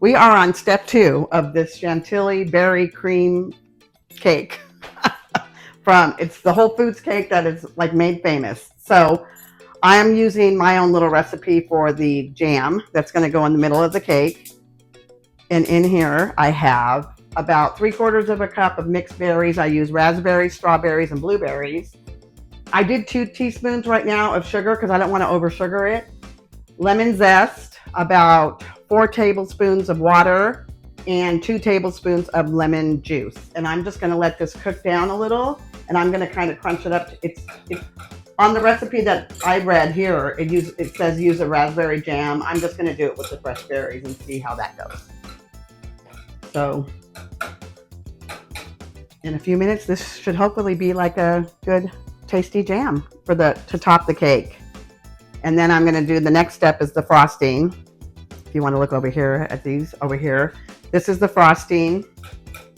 We are on step 2 of this Chantilly berry cream cake. It's the Whole Foods cake that is like made famous. So I am using my own little recipe for the jam that's going to go in the middle of the cake. And in here I have about 3/4 of a cup of mixed berries. I use raspberries, strawberries, and blueberries. I did 2 teaspoons right now of sugar because I don't want to over sugar it. Lemon zest, about 4 tablespoons of water, and 2 tablespoons of lemon juice. And I'm just going to let this cook down a little, and I'm going to kind of crunch it up. It's on the recipe that I read here, it says use a raspberry jam. I'm just going to do it with the fresh berries and see how that goes. So in a few minutes, this should hopefully be like a good tasty jam to top the cake. And then I'm going to do the next step is the frosting. If you want to look over here at these over here, this is the frosting.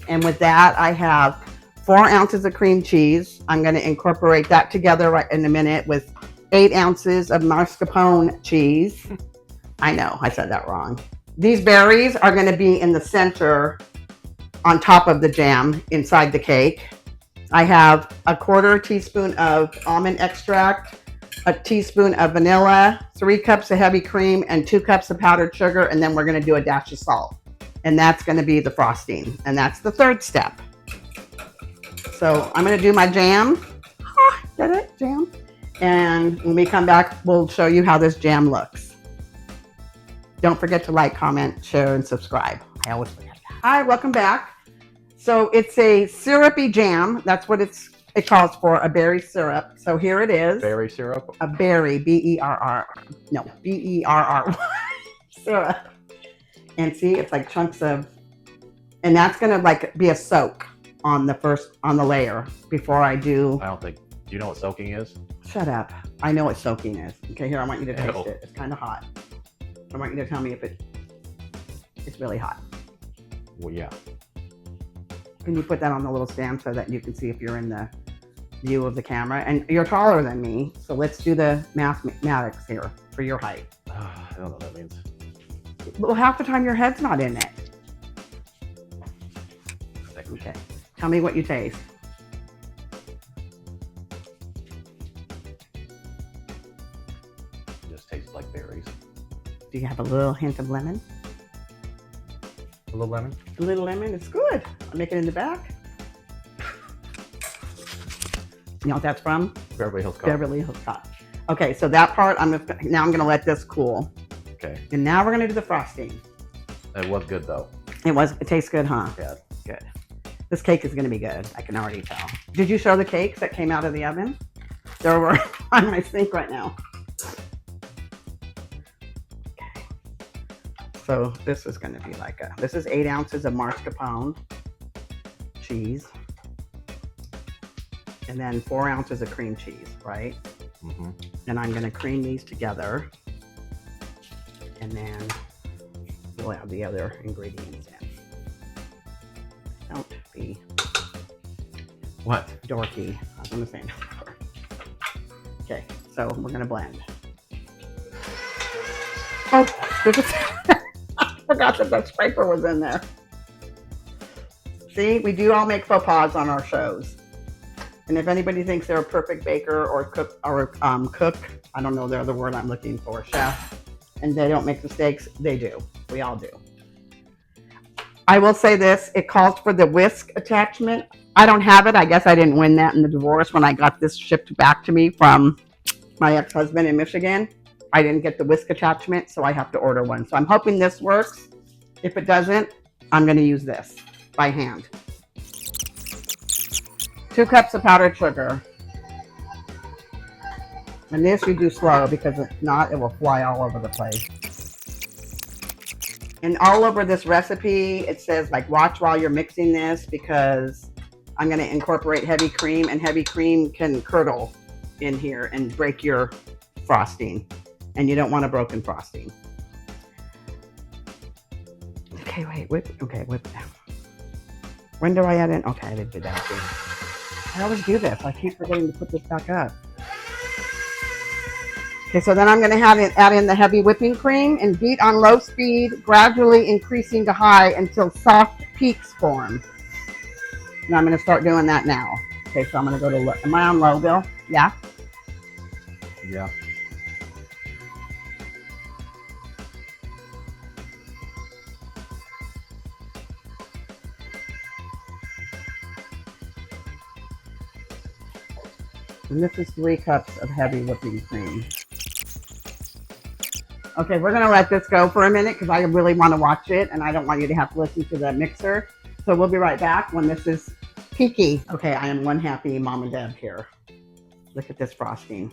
And with that, I have 4 ounces of cream cheese. I'm going to incorporate that together right in a minute with 8 ounces of mascarpone cheese. I know, I said that wrong. These berries are going to be in the center on top of the jam inside the cake. I have a 1/4 teaspoon of almond extract, a teaspoon of vanilla, 3 cups of heavy cream, and 2 cups of powdered sugar. And then we're going to do a dash of salt. And that's going to be the frosting. And that's the 3rd step. So I'm going to do my jam. Get it? Jam. And when we come back, we'll show you how this jam looks. Don't forget to like, comment, share, and subscribe. I always forget that. Hi, welcome back. So it's a syrupy jam. That's what it calls for, a berry syrup. So here it is. Berry syrup? A berry, B-E-R-R. No, B-E-R-R syrup. And see, it's like chunks of, and that's going to like be a soak on the layer before I do. I don't think, do you know what soaking is? Shut up. I know what soaking is. Okay, here, I want you to taste Ew. it. It's kind of hot. I want you to tell me if it's really hot. Well, yeah. Can you put that on the little stand so that you can see if you're in the view of the camera? And you're taller than me, so let's do the mathematics here for your height. I don't know what that means. Well, half the time your head's not in it. Okay. Tell me what you taste. It just tastes like berries. Do you have a little hint of lemon? A little lemon? A little lemon? It's good. I'll make it in the back. You know what that's from? Beverly Hills Cop. Beverly Hills Cop. Okay, so that part, now I'm going to let this cool. Okay. And now we're going to do the frosting. It was good though. It tastes good, huh? Yeah. Good. This cake is going to be good. I can already tell. Did you show the cakes that came out of the oven? They're over on my sink right now. Okay. So this is going to be like this is 8 ounces of mascarpone cheese. And then 4 ounces of cream cheese, right? Mm-hmm. And I'm going to cream these together. And then we'll add the other ingredients in. Don't be What? dorky. I was going to say no. Okay, so we're going to blend. Oh, I forgot that scraper was in there. See, we do all make faux pas on our shows. And if anybody thinks they're a perfect baker or cook, I don't know the other word I'm looking for, chef, and they don't make mistakes, they do. We all do. I will say this, it calls for the whisk attachment. I don't have it. I guess I didn't win that in the divorce when I got this shipped back to me from my ex-husband in Michigan. I didn't get the whisk attachment, so I have to order one. So I'm hoping this works. If it doesn't, I'm going to use this by hand. 2 cups of powdered sugar. And this you do slow because if not, it will fly all over the place. And all over this recipe, it says like watch while you're mixing this because I'm going to incorporate heavy cream, and heavy cream can curdle in here and break your frosting. And you don't want a broken frosting. Okay, wait, whip. Okay, whip. When do I add in? Okay, I didn't do that too. I always do this. I keep forgetting to put this back up. Okay, so then I'm going to add in the heavy whipping cream and beat on low speed, gradually increasing to high until soft peaks form. And I'm going to start doing that now. Okay, so I'm going to go to low. Am I on low, Bill? Yeah? Yeah. And this is 3 cups of heavy whipping cream. Okay, we're going to let this go for a minute because I really want to watch it and I don't want you to have to listen to the mixer. So we'll be right back when this is peaky. Okay, I am one happy mom and dad here. Look at this frosting.